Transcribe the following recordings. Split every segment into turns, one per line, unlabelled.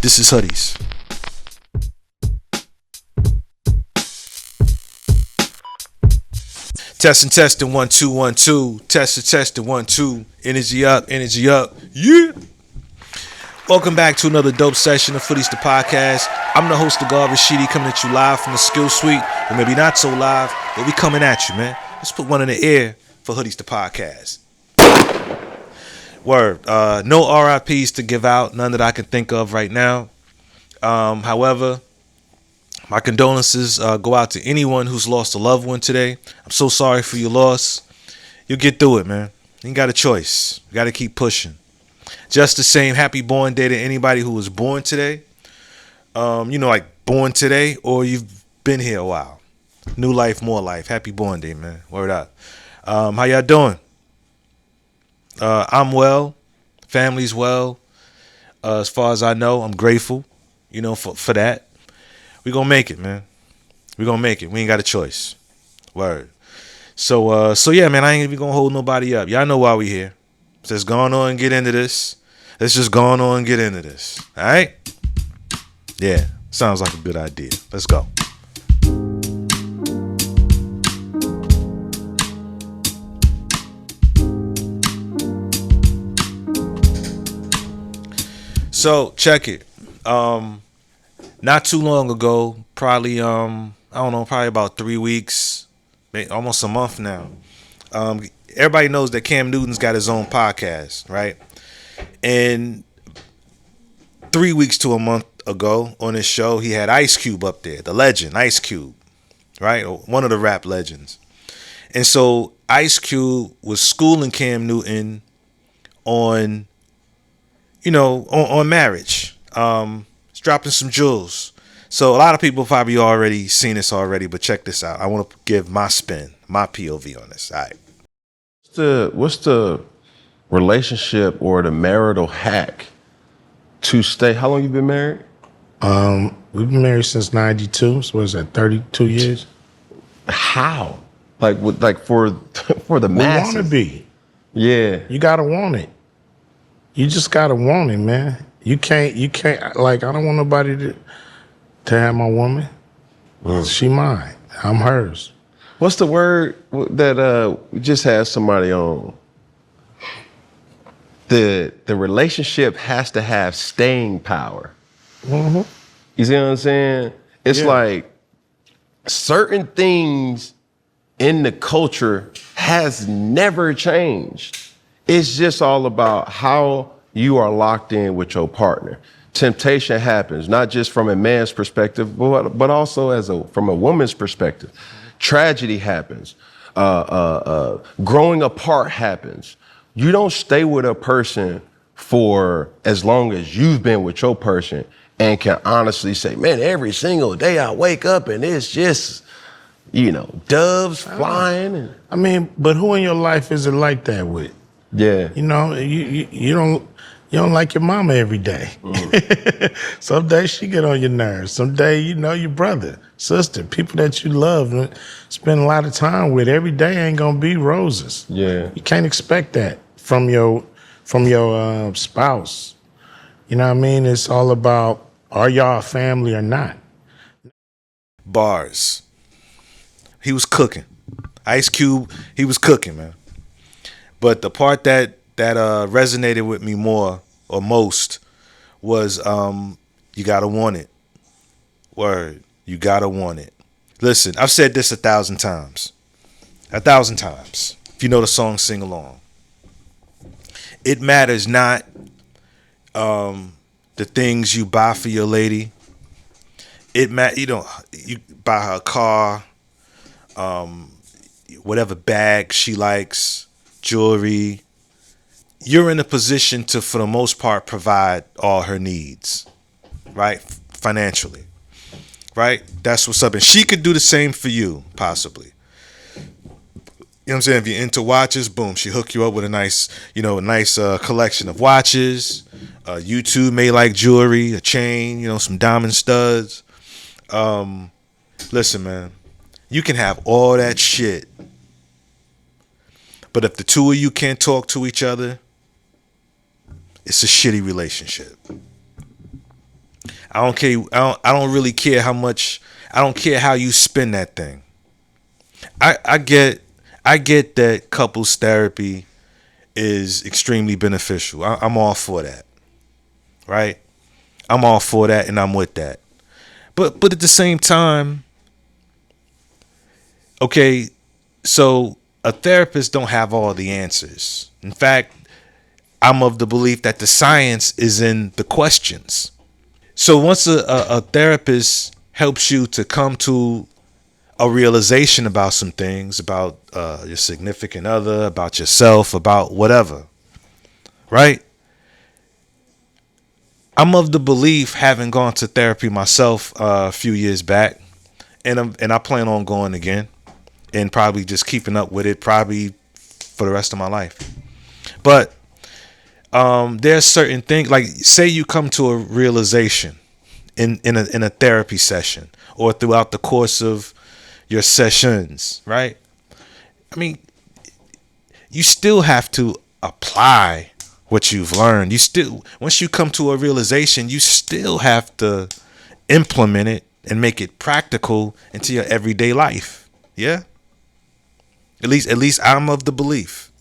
This is Hoodies. Testing 1 2 1 2. Testing 1 2. Energy up. Yeah. Welcome back to another dope session of Hoodies the podcast. I'm the host of God Rashidi, coming at you live from the Skill Suite, or maybe not so live, but we coming at you, man. Let's put one in the air for Hoodies the podcast. Word. No RIPs to give out, none that I can think of right now. However, my condolences go out to anyone who's lost a loved one today. I'm so sorry for your loss. You'll get through it, man. You ain't got a choice. You got to keep pushing. Just the same, happy born day to anybody who was born today. Like born today, or you've been here a while. New life, more life. Happy born day, man. Word up. How y'all doing? I'm well. Family's well. As far as I know, I'm grateful, for that. We gonna make it, man. We gonna make it. We ain't got a choice. Word. So yeah, man, I ain't even gonna hold nobody up. Y'all know why we here. So let's go on and get into this. Let's just go on and get into this. All right? Yeah, sounds like a good idea. Let's go. So check it. Not too long ago, probably probably about 3 weeks, almost a month now. Everybody knows that Cam Newton's got his own podcast, right? And 3 weeks to a month ago on his show, he had Ice Cube up there, the legend, Ice Cube, right? One of the rap legends. And so Ice Cube was schooling Cam Newton on marriage. It's dropping some jewels. So a lot of people probably already seen this already, but check this out. I want to give my spin, my POV on this. All right.
What's the relationship or the marital hack to stay? How long you been married?
We've been married since 92. So what is that, 32 years?
How? For the masses?
We want to be.
Yeah.
You got to want it. You just got to want it, man. You can't, I don't want nobody to have my woman. She mine. I'm hers.
What's the word that we just had somebody on? The relationship has to have staying power.
Mm-hmm.
You see what I'm saying? It's like certain things in the culture has never changed. It's just all about how you are locked in with your partner. Temptation happens, not just from a man's perspective, but also from a woman's perspective. Tragedy happens. Growing apart happens. You don't stay with a person for as long as you've been with your person and can honestly say, man, every single day I wake up and it's just, doves flying.
But who in your life is it like that with?
Yeah.
You don't like your mama every day. Some days she get on your nerves. Some day, your brother, sister, people that you love and spend a lot of time with. Every day ain't gonna be roses.
Yeah.
You can't expect that from your spouse. You know what I mean? It's all about, are y'all a family or not?
Bars. He was cooking. Ice Cube, he was cooking, man. But the part that resonated with me more or most was you gotta want it. Word. You gotta want it. Listen, I've said this 1,000 times. 1,000 times. If you know the song, sing along. It matters not the things you buy for your lady. You buy her a car, whatever bag she likes, jewelry. You're in a position to, for the most part, provide all her needs, right? Financially, right? That's what's up. And she could do the same for you, possibly. You know what I'm saying? If you're into watches, boom, she hook you up with a nice collection of watches. You too may like jewelry, a chain, some diamond studs. Listen, man, you can have all that shit. But if the two of you can't talk to each other, it's a shitty relationship. I don't care. I don't really care how much. I don't care how you spend that thing. I get. I get that couples therapy is extremely beneficial. I'm all for that. Right. I'm all for that, and I'm with that. But at the same time, okay. So a therapist don't have all the answers. In fact, I'm of the belief that the science is in the questions. So once a therapist helps you to come to a realization about some things, about your significant other, about yourself, about whatever, right? I'm of the belief, having gone to therapy myself a few years back, and I plan on going again, and probably just keeping up with it, probably for the rest of my life. But there's certain things, like say you come to a realization in a therapy session or throughout the course of your sessions, right? I mean, you still have to apply what you've learned. You still, once you come to a realization, you still have to implement it and make it practical into your everyday life. Yeah? At least I'm of the belief.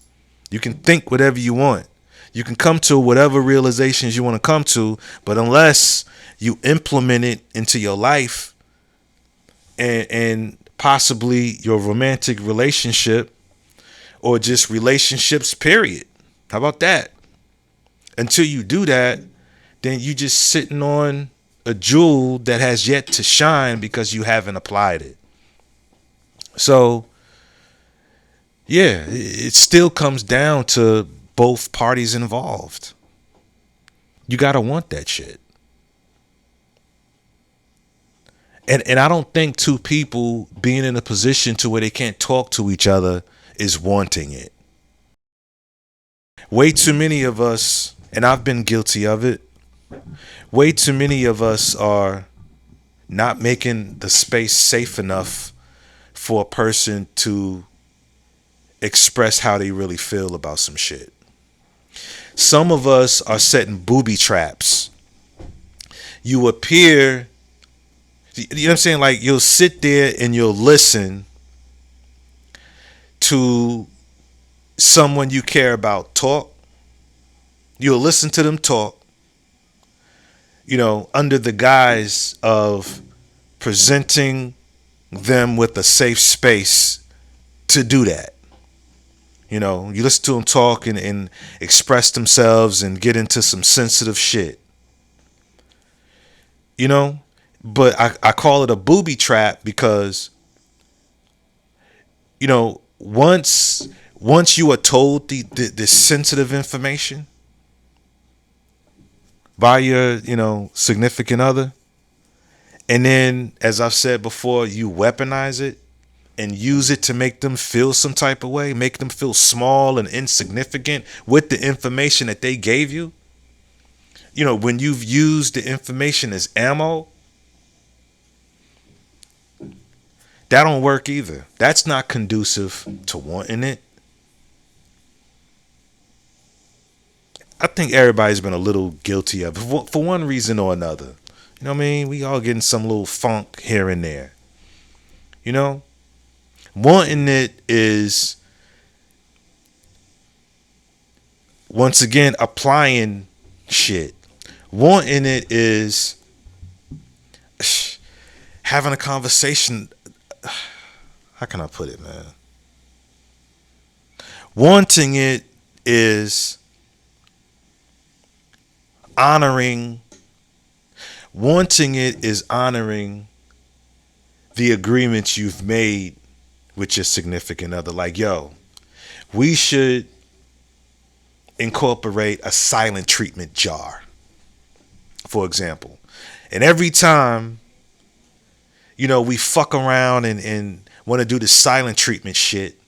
You can think whatever you want. You can come to whatever realizations you want to come to, but unless you implement it into your life and possibly your romantic relationship or just relationships, period. How about that? Until you do that, then you just sitting on a jewel that has yet to shine because you haven't applied it. So, yeah, it still comes down to both parties involved. You got to want that shit. And I don't think two people being in a position to where they can't talk to each other is wanting it. Way too many of us, and I've been guilty of it, way too many of us are not making the space safe enough for a person to express how they really feel about some shit. Some of us are setting booby traps. You appear, you know what I'm saying? Like you'll sit there and you'll listen to someone you care about talk. You'll listen to them talk, under the guise of presenting them with a safe space to do that. You listen to them talk and express themselves and get into some sensitive shit. But I call it a booby trap because, once you are told the sensitive information by your, significant other, and then, as I've said before, you weaponize it and use it to make them feel some type of way, make them feel small and insignificant with the information that they gave you. When you've used the information as ammo, that don't work either. That's not conducive to wanting it. I think everybody's been a little guilty of it for one reason or another. You know what I mean? We all getting some little funk here and there. Wanting it is, once again, applying shit. Wanting it is having a conversation. How can I put it, man? Wanting it is honoring. Wanting it is honoring the agreements you've made with your significant other. Like, yo, we should incorporate a silent treatment jar, for example. And every time, we fuck around and want to do the silent treatment shit.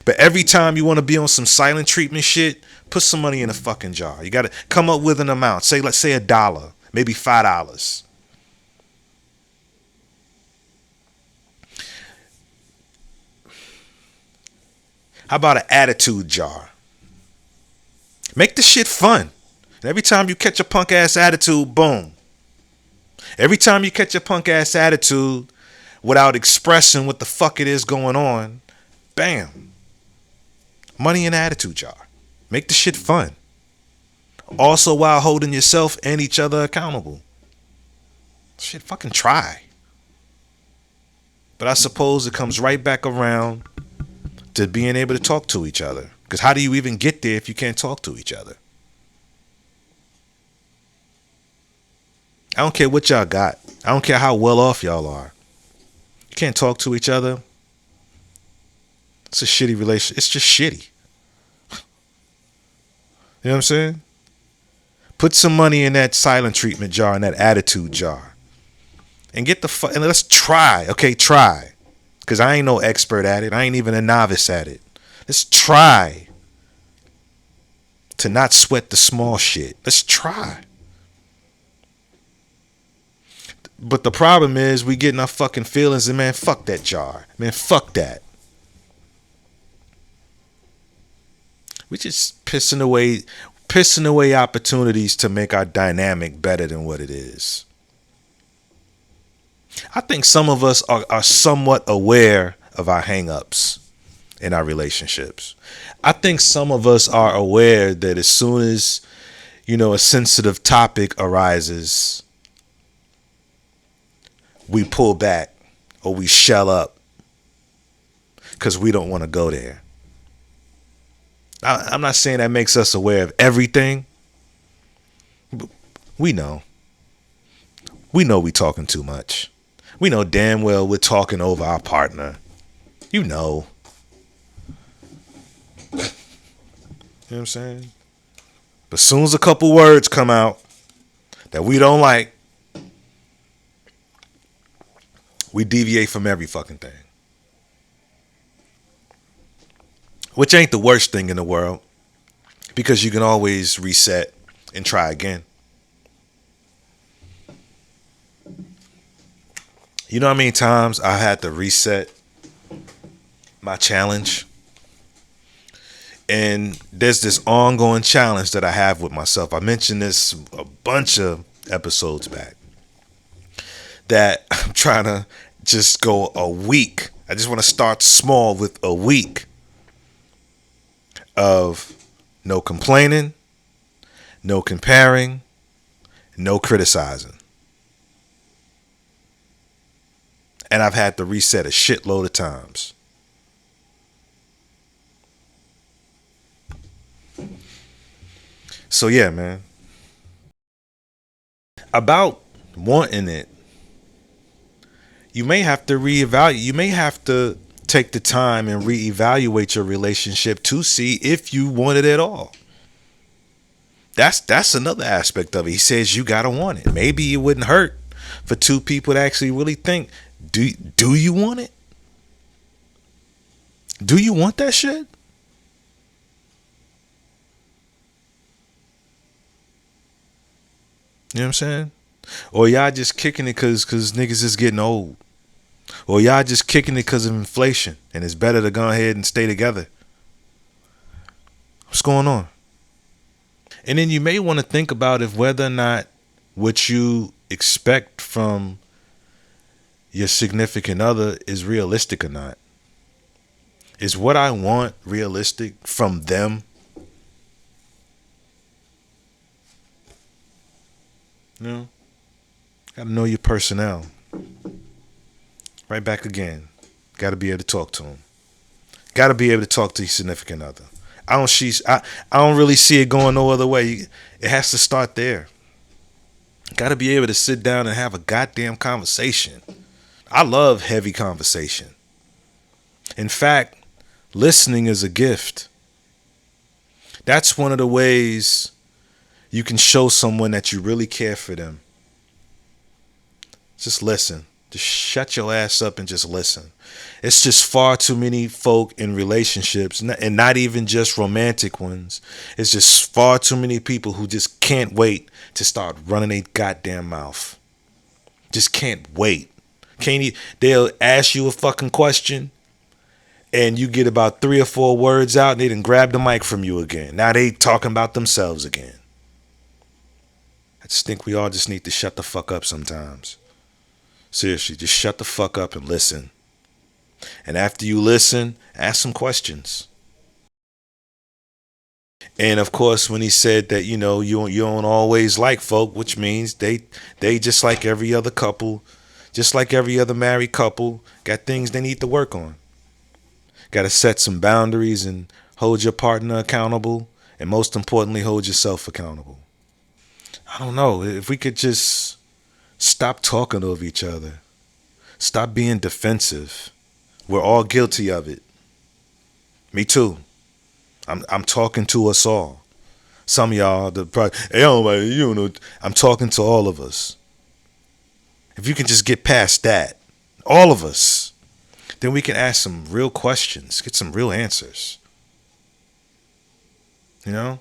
But every time you want to be on some silent treatment shit, put some money in a fucking jar. You got to come up with an amount. Let's say $1, maybe $5. How about an attitude jar? Make the shit fun. And every time you catch a punk ass attitude, boom. Every time you catch your punk ass attitude without expressing what the fuck it is going on, bam. Money in the attitude jar. Make the shit fun. Also while holding yourself and each other accountable. Shit, fucking try. But I suppose it comes right back around to being able to talk to each other. Because how do you even get there if you can't talk to each other? I don't care what y'all got. I don't care how well off y'all are. You can't talk to each other. It's a shitty relationship. It's just shitty. You know what I'm saying? Put some money in that silent treatment jar, in that attitude jar. And get the fuck, and let's try. Okay, try. Because I ain't no expert at it. I ain't even a novice at it. Let's try to not sweat the small shit. Let's try. But the problem is we getting our fucking feelings and man, fuck that jar. Man, fuck that. We just pissing away opportunities to make our dynamic better than what it is. I think some of us are somewhat aware of our hang-ups in our relationships. I think some of us are aware that as soon as, a sensitive topic arises, we pull back or we shell up because we don't want to go there. I'm not saying that makes us aware of everything. But we know. We know we talking too much. We know damn well we're talking over our partner. You know. You know what I'm saying? But as soon as a couple words come out that we don't like, we deviate from every fucking thing. Which ain't the worst thing in the world, because you can always reset and try again. You know how many times I had to reset my challenge? And there's this ongoing challenge that I have with myself. I mentioned this a bunch of episodes back. That I'm trying to just go a week. I just want to start small with a week of no complaining, no comparing, no criticizing. And I've had to reset a shitload of times. So yeah, man. About wanting it, you may have to reevaluate. You may have to take the time and reevaluate your relationship to see if you want it at all. That's another aspect of it. He says you gotta want it. Maybe it wouldn't hurt for two people to actually really think, do you want it? Do you want that shit? You know what I'm saying? Or y'all just kicking it cause niggas is getting old. Or y'all just kicking it because of inflation and it's better to go ahead and stay together. What's going on? And then you may want to think about if whether or not what you expect from your significant other is realistic or not. Is what I want realistic from them? Gotta know your personnel. Right back again. Gotta be able to talk to them. Gotta be able to talk to your significant other. I don't really see it going no other way. It has to start there. Gotta be able to sit down and have a goddamn conversation. I love heavy conversation. In fact, listening is a gift. That's one of the ways you can show someone that you really care for them. Just listen. Just shut your ass up and just listen. It's just far too many folk in relationships, and not even just romantic ones. It's just far too many people who just can't wait to start running their goddamn mouth. Just can't wait. They'll ask you a fucking question, and you get about 3 or 4 words out, and they done grab the mic from you again. Now they talking about themselves again. just think we all just need to shut the fuck up sometimes. Seriously, just shut the fuck up and listen. And after you listen, ask some questions. And of course, when he said that, you don't always like folk, which means they just like every other couple, just like every other married couple, got things they need to work on. Got to set some boundaries and hold your partner accountable, and most importantly, hold yourself accountable. I don't know, if we could just stop talking over each other, stop being defensive. We're all guilty of it. Me too. I'm talking to us all. Some of y'all, I'm talking to all of us. If you can just get past that, all of us, then we can ask some real questions, get some real answers. You know?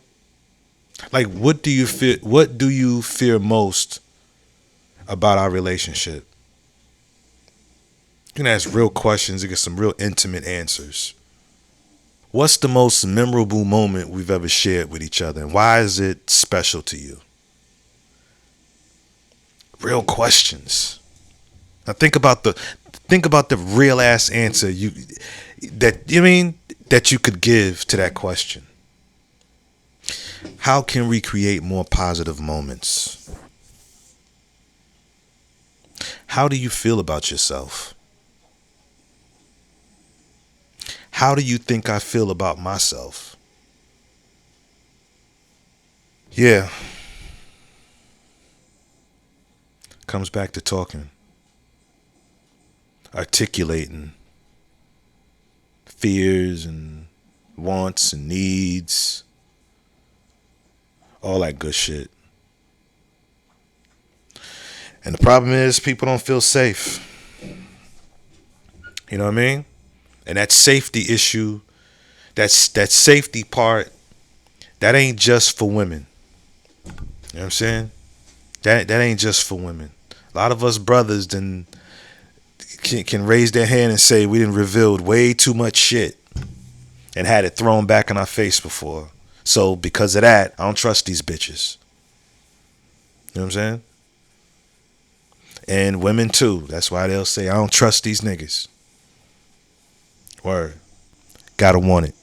Like, what do you fear most about our relationship? You can ask real questions and get some real intimate answers. What's the most memorable moment we've ever shared with each other, and why is it special to you? Real questions. Now think about the real ass answer that you could give to that question. How can we create more positive moments? How do you feel about yourself? How do you think I feel about myself? Yeah. Comes back to talking. Articulating fears and wants and needs. All that good shit. And the problem is people don't feel safe. You know what I mean? And that safety issue, that safety part, that ain't just for women. You know what I'm saying? That ain't just for women. A lot of us brothers can raise their hand and say we done revealed way too much shit and had it thrown back in our face before. So because of that, I don't trust these bitches. You know what I'm saying? And women too. That's why they'll say I don't trust these niggas. Word. Gotta want it.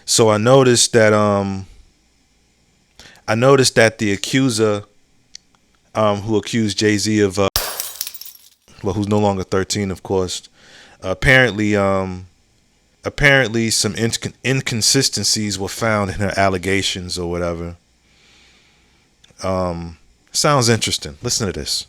So I noticed that the accuser who accused Jay-Z of who's no longer 13, of course, apparently some inconsistencies were found in her allegations or whatever. Sounds interesting. Listen to this.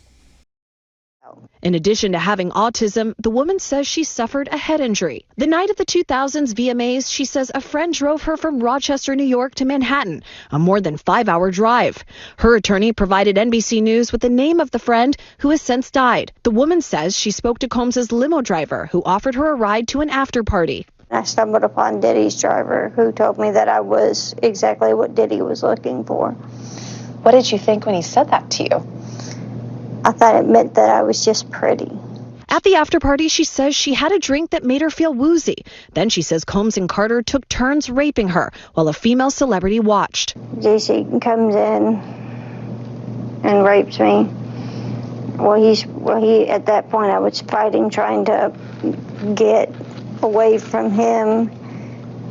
In addition to having autism, the woman says she suffered a head injury. The night of the 2000s VMAs, she says a friend drove her from Rochester, New York to Manhattan, a more than 5-hour drive. Her attorney provided NBC News with the name of the friend who has since died. The woman says she spoke to Combs's limo driver who offered her a ride to an after party.
I stumbled upon Diddy's driver who told me that I was exactly what Diddy was looking for.
What did you think when he said that to you?
I thought it meant that I was just pretty.
At the after party, she says she had a drink that made her feel woozy. Then she says Combs and Carter took turns raping her while a female celebrity watched.
JC comes in and rapes me. He at that point I was fighting, trying to get away from him,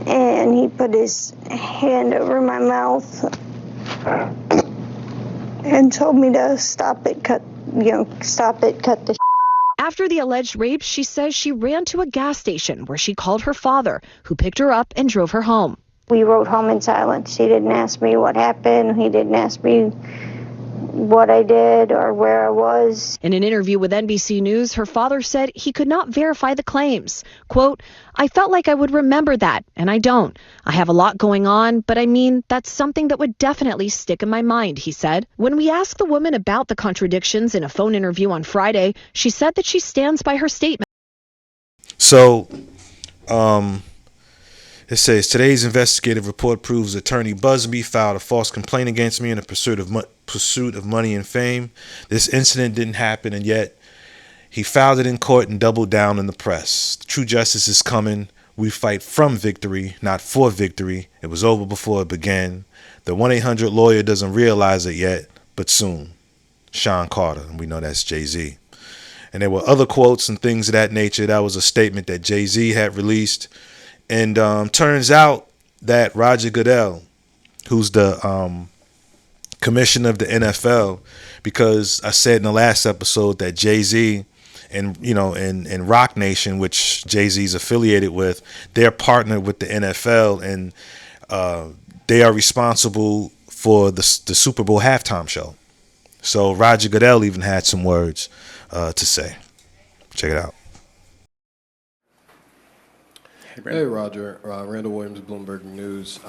and he put his hand over my mouth and told me to stop it, cut the.
After the alleged rape, she says she ran to a gas station where she called her father, who picked her up and drove her home.
We rode home in silence. He didn't ask me what happened. He didn't ask me what I did or where I was.
In an interview with NBC News, her father said he could not verify the claims. Quote, I felt like I would remember that, and I don't. I have a lot going on, but I mean, that's something that would definitely stick in my mind, he said. When we asked the woman about the contradictions in a phone interview on Friday, she said that she stands by her statement.
So, it says, today's investigative report proves attorney Busby filed a false complaint against me in a pursuit of money and fame. This incident didn't happen, and yet he filed it in court and doubled down in the press. True justice is coming. We fight from victory, not for victory. It was over before it began. The 1-800-lawyer doesn't realize it yet, but soon. Sean Carter, and we know that's Jay-Z. And there were other quotes and things of that nature. That was a statement that Jay-Z had released. And turns out that Roger Goodell, who's the commissioner of the NFL, because I said in the last episode that Jay-Z and, you know, in Rock Nation, which Jay-Z's affiliated with, they're partnered with the NFL, and they are responsible for the Super Bowl halftime show. So Roger Goodell even had some words to say. Check it out.
Hey, Roger. Randall Williams, Bloomberg News.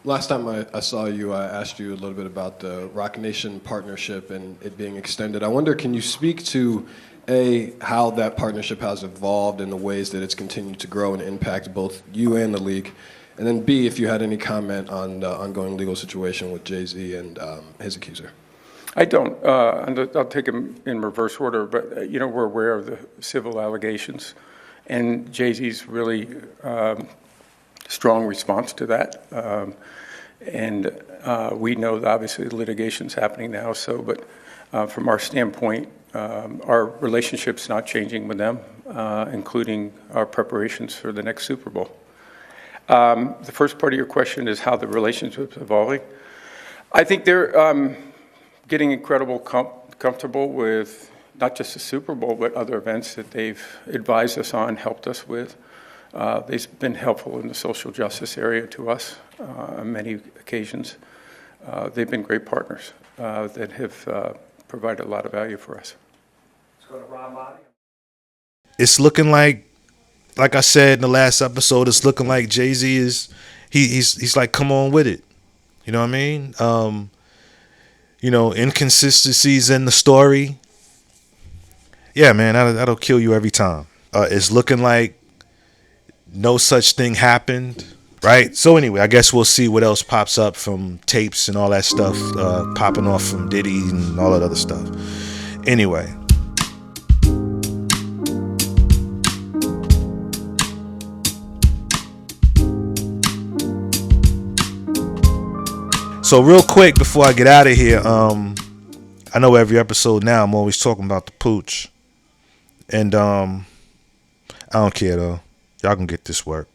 Last time I saw you, I asked you a little bit about the Rock Nation partnership and it being extended. I wonder, can you speak to, A, how that partnership has evolved in the ways that it's continued to grow and impact both you and the league? And then, B, if you had any comment on the ongoing legal situation with Jay-Z and his accuser.
I don't. I'll take them in reverse order, but, you know, we're aware of the civil allegations. And Jay-Z's really strong response to that. We know that obviously the litigation's happening now, but from our standpoint, our relationship's not changing with them, including our preparations for the next Super Bowl. The first part of your question is how the relationship's evolving. I think they're getting incredibly comfortable with not just the Super Bowl, but other events that they've advised us on, helped us with. They've been helpful in the social justice area to us on many occasions. They've been great partners that have provided a lot of value for us.
It's looking like I said in the last episode, it's looking like Jay-Z is, he's like, come on with it. You know what I mean? You know, inconsistencies in the story. Yeah, man, that'll kill you every time. It's looking like no such thing happened, right? So anyway, I guess we'll see what else pops up from tapes and all that stuff popping off from Diddy and all that other stuff. Anyway. So real quick before I get out of here, I know every episode now I'm always talking about the pooch. And I don't care though. Y'all can get this work.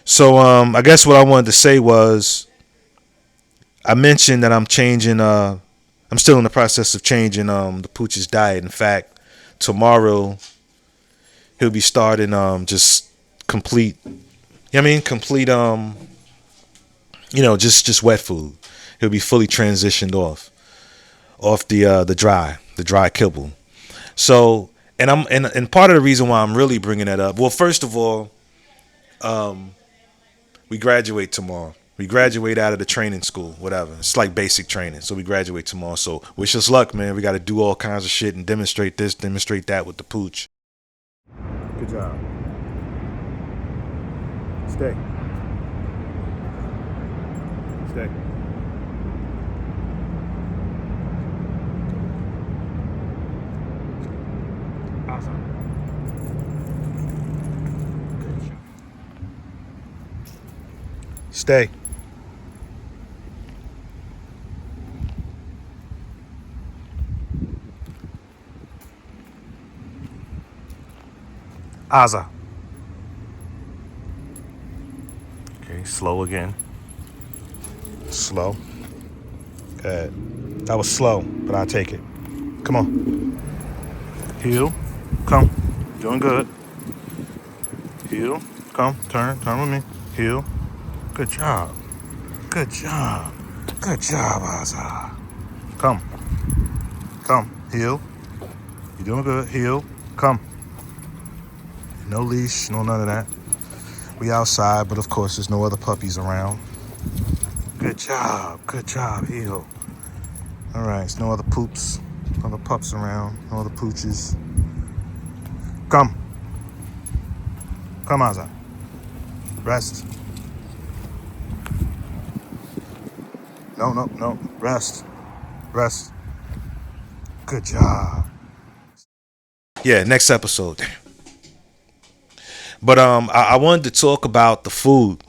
So I guess what I wanted to say was I mentioned that I'm changing I'm still in the process of changing the pooch's diet. In fact, tomorrow he'll be starting just complete complete just wet food. He'll be fully transitioned off the dry kibble. So, and part of the reason why I'm really bringing that up, well, first of all, we graduate tomorrow. We graduate out of the training school, whatever. It's like basic training. So we graduate tomorrow. So wish us luck, man. We got to do all kinds of shit and demonstrate this, demonstrate that with the pooch. Good job. Stay. Stay. Awesome. Stay. Aza. Okay, slow again. Slow. That was slow, but I'll take it. Come on. Heel. Come. Doing good. Heel. Come. Turn with me. Heel. Good job. Good job. Good job, Aza. Come. Heel. You're doing good. Heel. Come. No leash, no none of that. We outside, but of course there's no other puppies around. Good job. Good job, heel. All right, there's no other poops, no other pups around, no other pooches. Come. Come, Aza. Rest. No. Rest. Good job. Yeah, next episode. But I wanted to talk about the food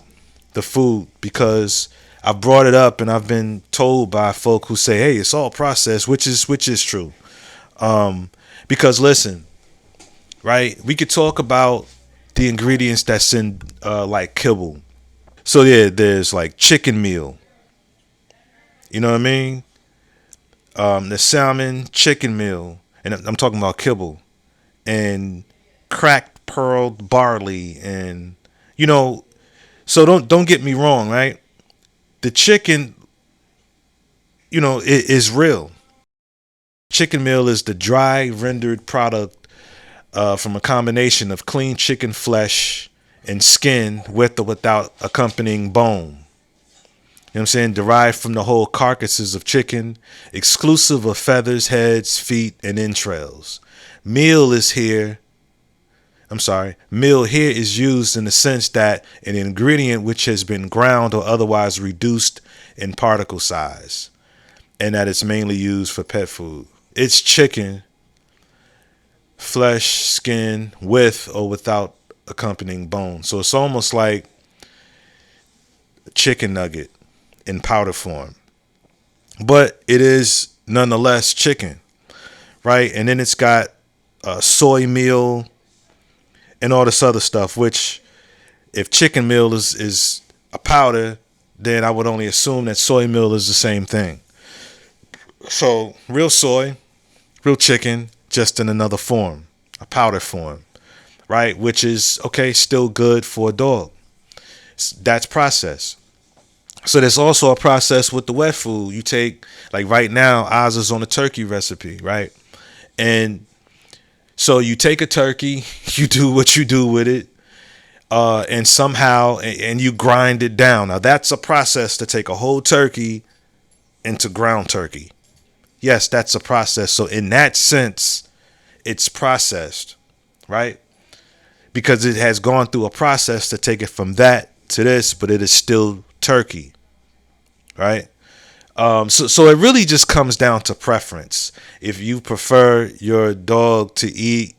because I've brought it up and I've been told by folk who say, "Hey, it's all processed," which is true. Because listen, right? We could talk about the ingredients that's in like kibble. So yeah, there's like chicken meal. You know what I mean? The salmon chicken meal, and I'm talking about kibble, and cracked pearled barley, and you know. So don't get me wrong, right? The chicken, is real. Chicken meal is the dry rendered product from a combination of clean chicken flesh and skin with or without accompanying bone. You know what I'm saying? Derived from the whole carcasses of chicken, exclusive of feathers, heads, feet, and entrails. Meal is here. Meal here is used in the sense that an ingredient which has been ground or otherwise reduced in particle size, and that it's mainly used for pet food. It's chicken, flesh, skin, with or without accompanying bone. So it's almost like a chicken nugget in powder form. But it is nonetheless chicken, right? And then it's got soy meal and all this other stuff, which if chicken meal is a powder, then I would only assume that soy meal is the same thing. So real soy, real chicken, just in another form, a powder form, right? Which is, okay, still good for a dog. That's processed. So there's also a process with the wet food. You take, like right now, Oz is on a turkey recipe, right? And so you take a turkey, you do what you do with it, and somehow, and you grind it down. Now that's a process to take a whole turkey into ground turkey. Yes, that's a process. So in that sense, it's processed, right? Because it has gone through a process to take it from that to this, but it is still turkey, right? So it really just comes down to preference. If you prefer your dog to eat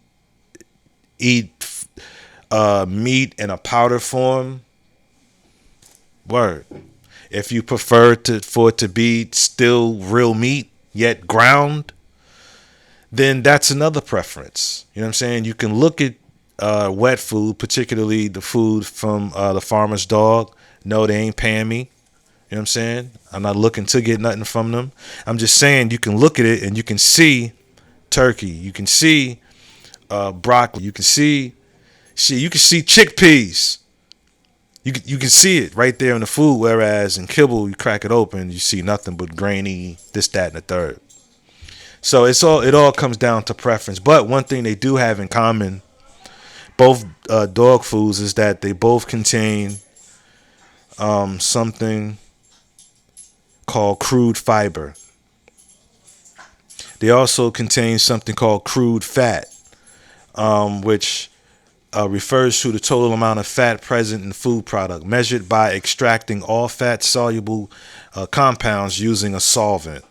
meat in a powder form, word. If you prefer for it to be still real meat yet ground, then that's another preference. You know what I'm saying? You can look at wet food, particularly the food from the farmer's dog. No, they ain't paying me. You know what I'm saying? I'm not looking to get nothing from them. I'm just saying you can look at it and you can see turkey. You can see broccoli. You can see chickpeas. You can see it right there in the food. Whereas in kibble, you crack it open, you see nothing but grainy, this, that, and the third. So it all comes down to preference. But one thing they do have in common, both dog foods, is that they both contain something called crude fiber. They also contain something called crude fat, which refers to the total amount of fat present in the food product, measured by extracting all fat-soluble compounds using a solvent,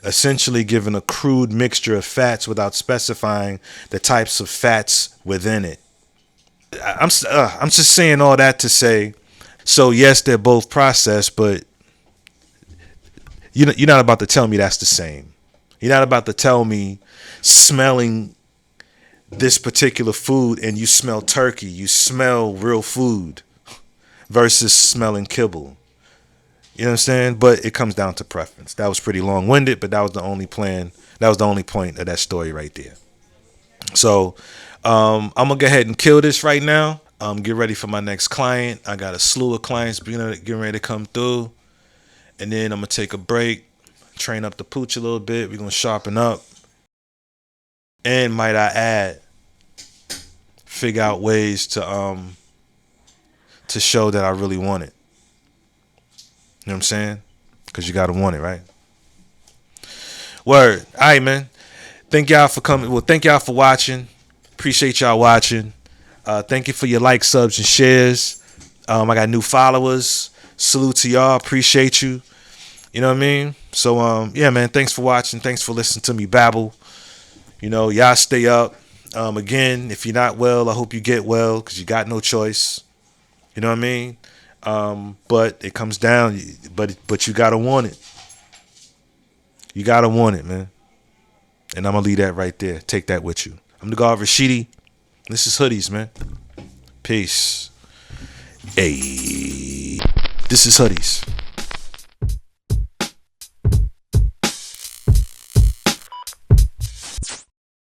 essentially giving a crude mixture of fats without specifying the types of fats within it. I'm just saying all that to say, so yes, they're both processed, but you're not about to tell me that's the same. You're not about to tell me smelling this particular food and you smell turkey, you smell real food versus smelling kibble. You know what I'm saying? But it comes down to preference. That was pretty long-winded, but that was the only point of that story right there. So I'm gonna go ahead and kill this right now. Get ready for my next client. I got a slew of clients getting ready to come through. And then I'm going to take a break, train up the pooch a little bit. We're going to sharpen up. And might I add, figure out ways to show that I really want it. You know what I'm saying? Because you got to want it, right? Word. All right, man. Thank y'all for coming. Well, thank y'all for watching. Appreciate y'all watching. Thank you for your likes, subs, and shares. I got new followers. Salute to y'all. Appreciate you. You know what I mean? So, yeah, man, thanks for watching. Thanks for listening to me babble. Y'all stay up. Again, if you're not well, I hope you get well because you got no choice. You know what I mean? But it comes down, but you gotta want it. You gotta want it, man. And I'm gonna leave that right there. Take that with you. I'm the God Rashidi. This is Hoodies, man. Peace. Hey, this is Hoodies.